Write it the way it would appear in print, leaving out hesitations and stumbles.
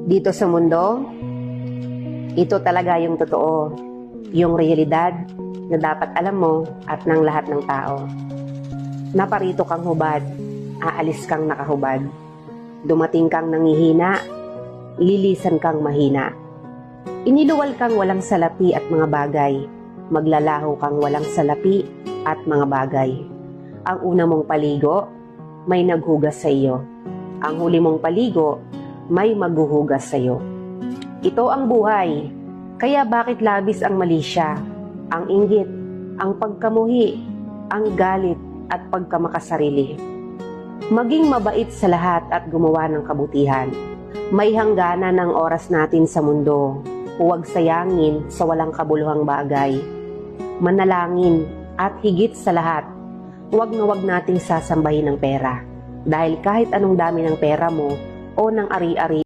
Dito sa mundo, ito talaga yung totoo, yung realidad na dapat alam mo at ng lahat ng tao. Naparito kang hubad, aalis kang nakahubad. Dumating kang nangihina, lilisan kang mahina. Iniluwal kang walang salapi at mga bagay, maglalaho kang walang salapi at mga bagay. Ang una mong paligo, may naghugas sa iyo. Ang huli mong paligo, may maghuhugas sa iyo. Ito ang buhay, kaya bakit labis ang mali siya, ang inggit, ang pagkamuhi, ang galit at pagkamakasarili. Maging mabait sa lahat at gumawa ng kabutihan. May hangganan ng oras natin sa mundo. Huwag sayangin sa walang kabuluhang bagay. Manalangin at higit sa lahat, huwag na huwag nating sasambahin ng pera. Dahil kahit anong dami ng pera mo o ng ari-ari,